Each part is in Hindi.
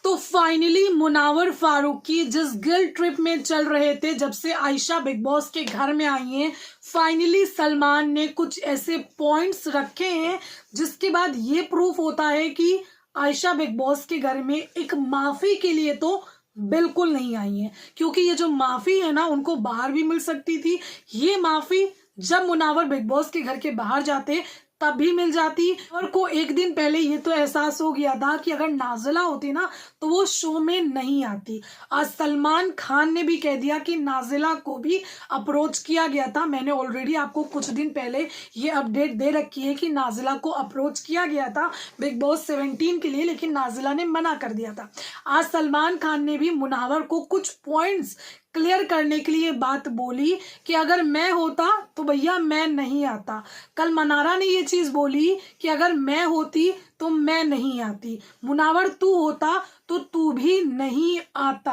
तो फाइनली मुनावर फारूकी जिस गिल्ट ट्रिप में चल रहे थे जब से आयशा बिग बॉस के घर में आई हैं, फाइनली सलमान ने कुछ ऐसे पॉइंट्स रखे हैं जिसके बाद ये प्रूफ होता है कि आयशा बिग बॉस के घर में एक माफी के लिए तो बिल्कुल नहीं आई है, क्योंकि ये जो माफी है ना उनको बाहर भी मिल सकती थी। ये माफी जब मुनावर बिग बॉस के घर के बाहर जाते तब भी मिल जाती। और को एक दिन पहले ये तो एहसास हो गया था कि अगर नाजिला होती ना तो वो शो में नहीं आती। आज सलमान खान ने भी कह दिया कि नाजिला को भी अप्रोच किया गया था। मैंने ऑलरेडी आपको कुछ दिन पहले ये अपडेट दे रखी है कि नाजिला को अप्रोच किया गया था बिग बॉस 17 के लिए, लेकिन नाजिला ने मना कर दिया था। आज सलमान खान ने भी मुनावर को कुछ पॉइंट्स क्लियर करने के लिए बात बोली कि अगर मैं होता तो भैया मैं नहीं आता। कल मनारा ने ये चीज बोली कि अगर मैं होती तो मैं नहीं आती, मुनावर तू होता तो तू भी नहीं आता।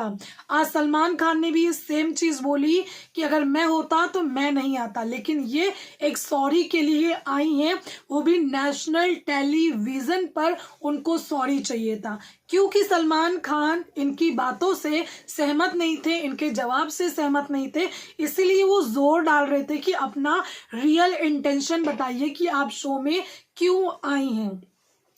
आज सलमान खान ने भी सेम चीज बोली कि अगर मैं होता तो मैं नहीं आता, लेकिन ये एक सॉरी के लिए आई हैं, वो भी नेशनल टेलीविजन पर उनको सॉरी चाहिए था, क्योंकि सलमान खान इनकी बातों से सहमत नहीं थे, इनके जवाब से सहमत नहीं थे, इसीलिए वो जोर डाल रहे थे कि अपना रियल इंटेंशन बताइए कि आप शो में क्यों आई हैं।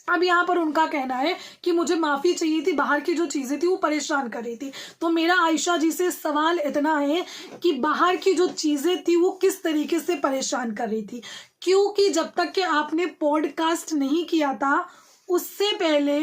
अब यहाँ पर उनका कहना है कि मुझे माफी चाहिए थी, बाहर की जो चीजें थी वो परेशान कर रही थी। तो मेरा आयशा जी से सवाल इतना है कि बाहर की जो चीजें थी वो किस तरीके से परेशान कर रही थी, क्योंकि जब तक कि आपने पॉडकास्ट नहीं किया था उससे पहले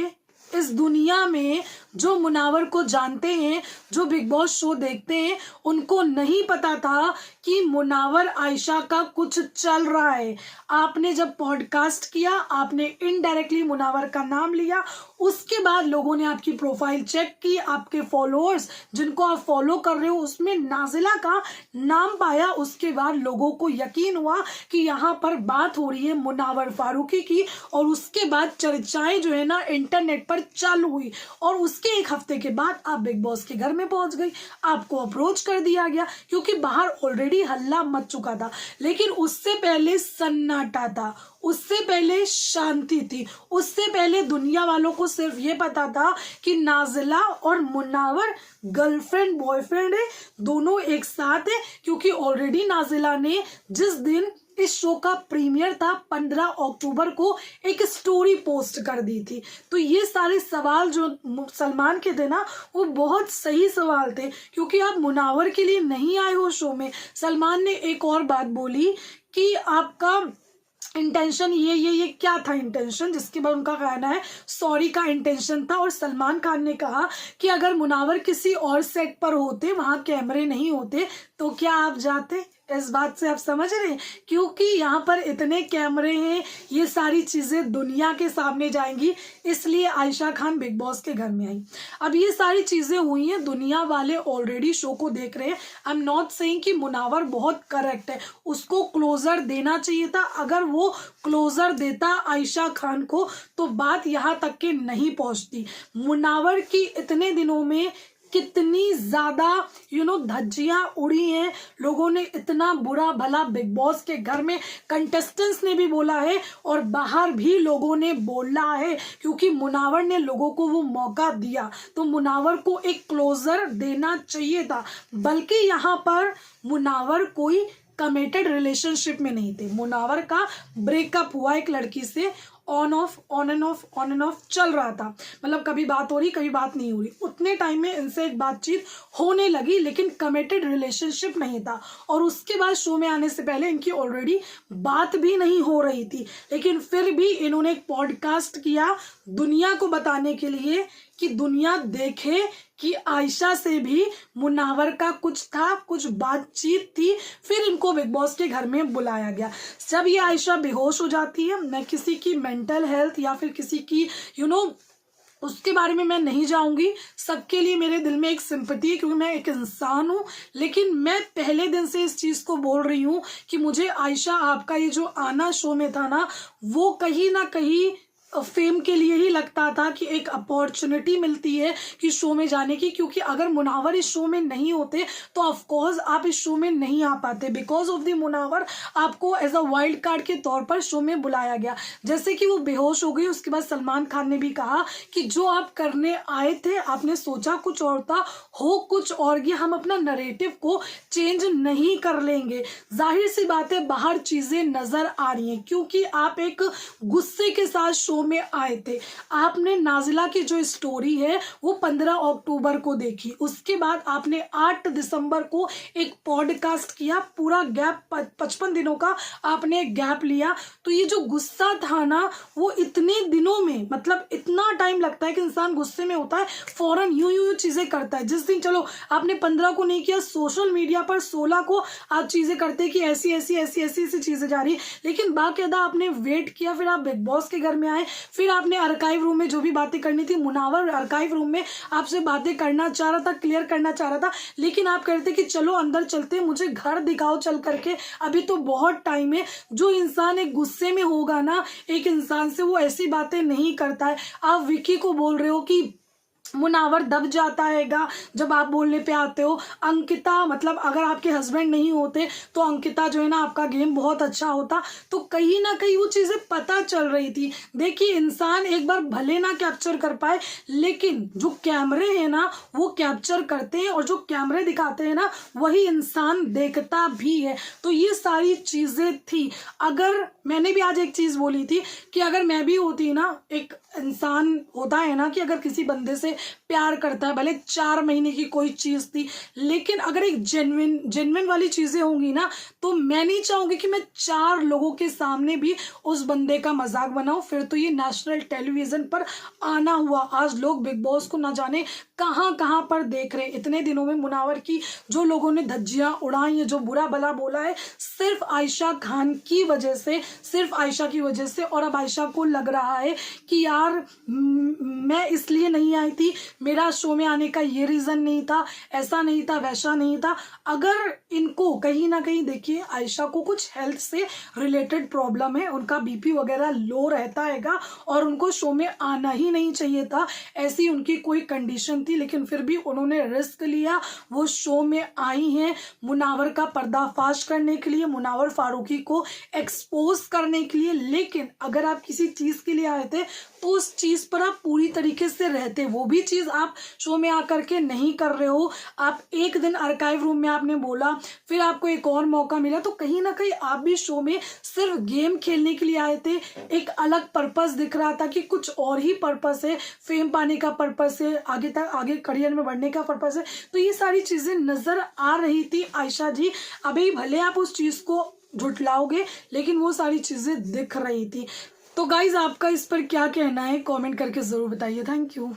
इस दुनिया में जो मुनावर को जानते हैं, जो बिग बॉस शो देखते हैं, उनको नहीं पता था कि मुनावर आयशा का कुछ चल रहा है। आपने जब पॉडकास्ट किया, आपने इनडायरेक्टली मुनावर का नाम लिया, उसके बाद लोगों ने आपकी प्रोफाइल चेक की, आपके फॉलोअर्स जिनको आप फॉलो कर रहे हो उसमें नाजिला का नाम पाया, उसके बाद लोगों को यकीन हुआ कि यहाँ पर बात हो रही है मुनावर फारूकी की, और उसके बाद चर्चाएं जो है ना इंटरनेट पर चालू हुई, और उसके एक हफ्ते के बाद आप बिग बॉस के घर में पहुंच गई, आपको अप्रोच कर दिया गया, क्योंकि बाहर ऑलरेडी हल्ला मच चुका था। लेकिन उससे पहले सन्नाटा था, उससे पहले शांति थी, उससे पहले दुनिया वालों को सिर्फ ये पता था कि नाजिला और मुनावर गर्लफ्रेंड बॉयफ्रेंड है, दोनों एक साथ है, क्योंकि ऑलरेडी नाजिला ने जिस दिन इस शो का प्रीमियर था 15 अक्टूबर को एक स्टोरी पोस्ट कर दी थी। तो ये सारे सवाल जो सलमान के थे ना वो बहुत सही सवाल थे, क्योंकि आप मुनावर के लिए नहीं आए हो शो में। सलमान ने एक और बात बोली कि आपका इंटेंशन ये क्या था इंटेंशन, जिसके बाद उनका कहना है सॉरी का इंटेंशन था। और सलमान खान ने कहा कि अगर मुनावर किसी और सेट पर होते, वहां कैमरे नहीं होते, तो क्या आप जाते। इस बात से आप समझ रहे हैं, क्योंकि यहाँ पर इतने कैमरे हैं, ये सारी चीजें दुनिया के सामने जाएंगी, इसलिए आयशा खान बिग बॉस के घर में आई। अब ये सारी चीजें हुई हैं, दुनिया वाले ऑलरेडी शो को देख रहे हैं। आई एम नॉट सेइंग कि मुनावर बहुत करेक्ट है, उसको क्लोजर देना चाहिए था। अगर वो क्लोजर देता आयशा खान को तो बात यहाँ तक के नहीं पहुंचती। मुनावर की इतने दिनों में कितनी ज्यादा धज्जियां उड़ी हैं, लोगों ने इतना बुरा भला बिग बॉस के घर में कंटेस्टेंट्स ने भी बोला है और बाहर भी लोगों ने बोला है, क्योंकि मुनावर ने लोगों को वो मौका दिया, तो मुनावर को एक क्लोजर देना चाहिए था। बल्कि यहाँ पर मुनावर कोई कमिटेड रिलेशनशिप में नहीं थे, मुनावर का ब्रेकअप हुआ एक लड़की से, ऑन एंड ऑफ चल रहा था, मतलब कभी बात हो रही कभी बात नहीं हो रही। उतने टाइम में इनसे एक बातचीत होने लगी, लेकिन कमिटेड रिलेशनशिप नहीं था। और उसके बाद शो में आने से पहले इनकी ऑलरेडी बात भी नहीं हो रही थी, लेकिन फिर भी इन्होंने एक पॉडकास्ट किया दुनिया को बताने के लिए कि दुनिया देखे कि आयशा से भी मुनावर का कुछ था, कुछ बातचीत थी। फिर इनको बिग बॉस के घर में बुलाया गया। जब ये आयशा बेहोश हो जाती है, मैं किसी की मेंटल हेल्थ या फिर किसी की उसके बारे में मैं नहीं जाऊंगी, सबके लिए मेरे दिल में एक सिंपैथी है, क्योंकि मैं एक इंसान हूं। लेकिन मैं पहले दिन से इस चीज को बोल रही हूं कि मुझे आयशा आपका ये जो आना शो में था ना, वो कहीं ना कहीं फेम के लिए ही लगता था कि एक अपॉर्चुनिटी मिलती है कि शो में जाने की, क्योंकि अगर मुनावर इस शो में नहीं होते तो ऑफ कोर्स आप इस शो में नहीं आ पाते। बिकॉज ऑफ द मुनावर आपको एज अ वाइल्ड कार्ड के तौर पर शो में बुलाया गया। जैसे कि वो बेहोश हो गई, उसके बाद सलमान खान ने भी कहा कि जो आप करने आए थे आपने सोचा कुछ और था, हो कुछ और गया, हम अपना नरेटिव को चेंज नहीं कर लेंगे। जाहिर सी बात है बाहर चीजें नजर आ रही हैं, क्योंकि आप एक गुस्से के साथ शो में आए थे। आपने नाजिला की जो स्टोरी है वो 15 अक्टूबर को देखी, उसके बाद आपने 8 दिसंबर को एक पॉडकास्ट किया, पूरा गैप 55 दिनों का आपने गैप लिया। तो ये जो गुस्सा था ना वो इतने दिनों में, मतलब इतना टाइम लगता है कि इंसान गुस्से में होता है फौरन यूं चीजें करता है। जिस दिन चलो आपने 15 को नहीं किया, सोशल मीडिया पर 16 को आप चीजें करते कि ऐसी चीजें जा रही, लेकिन बाकायदा आपने वेट किया, फिर आप बिग बॉस के घर में आए, फिर आपने आर्काइव रूम में जो भी बातें करनी थी, मुनावर आर्काइव रूम में आपसे बातें करना चाह रहा था, क्लियर करना चाह रहा था, लेकिन आप कहते कि चलो अंदर चलते, मुझे घर दिखाओ चल करके, अभी तो बहुत टाइम है। जो इंसान एक गुस्से में होगा ना एक इंसान से, वो ऐसी बातें नहीं करता है। आप विकी को बोल रहे हो कि मुनावर दब जाता हैगा जब आप बोलने पे आते हो। अंकिता, मतलब अगर आपके हस्बैंड नहीं होते तो अंकिता जो है ना आपका गेम बहुत अच्छा होता। तो कहीं ना कहीं वो चीज़ें पता चल रही थी। देखिए इंसान एक बार भले ना कैप्चर कर पाए, लेकिन जो कैमरे हैं ना वो कैप्चर करते हैं, और जो कैमरे दिखाते हैं ना वही इंसान देखता भी है। तो ये सारी चीज़ें थी। अगर मैंने भी आज एक चीज़ बोली थी कि अगर मैं भी होती ना, एक इंसान होता है ना कि अगर किसी बंदे से प्यार करता है, भले 4 महीने की कोई चीज थी, लेकिन अगर एक जेन्युइन वाली चीजें होंगी ना, तो मैं नहीं चाहूंगी कि मैं 4 लोगों के सामने भी उस बंदे का मजाक बनाऊं। फिर तो ये नेशनल टेलीविजन पर आना हुआ। आज लोग बिग बॉस को ना जाने कहां पर देख रहे। इतने दिनों में मुनावर की जो लोगों ने धज्जियां उड़ाई है, जो बुरा भला बोला है, सिर्फ आयशा खान की वजह से, सिर्फ आयशा की वजह से। और अब आयशा को लग रहा है कि यार मैं इसलिए नहीं आई थी, मेरा शो में आने का ये रीजन नहीं था, ऐसा नहीं था, वैसा नहीं था। अगर इनको कहीं ना कहीं, देखिए आयशा को कुछ हेल्थ से रिलेटेड प्रॉब्लम है, उनका बीपी वगैरह लो रहता हैगा, और उनको शो में आना ही नहीं चाहिए था, ऐसी उनकी कोई कंडीशन थी, लेकिन फिर भी उन्होंने रिस्क लिया, वो शो में आई हैं मुनावर का पर्दाफाश करने के लिए, मुनावर फारूकी को एक्सपोज करने के लिए। लेकिन अगर आप किसी चीज के लिए आए थे तो उस चीज पर आप पूरी तरीके से रहते, वो भी चीज आप शो में आकर के नहीं कर रहे हो। आप एक दिन आर्काइव रूम में आपने बोला, फिर आपको एक और मौका मिला, तो कहीं ना कहीं आप भी शो में सिर्फ गेम खेलने के लिए आए थे। एक अलग पर्पस दिख रहा था कि कुछ और ही पर्पस है, फेम पाने का पर्पस है, आगे करियर में बढ़ने का पर्पस है। तो ये सारी चीजें नजर आ रही थी आयशा जी। अभी भले आप उस चीज को झुटलाओगे, लेकिन वो सारी चीजें दिख रही थी। तो गाइज आपका इस पर क्या कहना है, कमेंट करके जरूर बताइए। Thank you.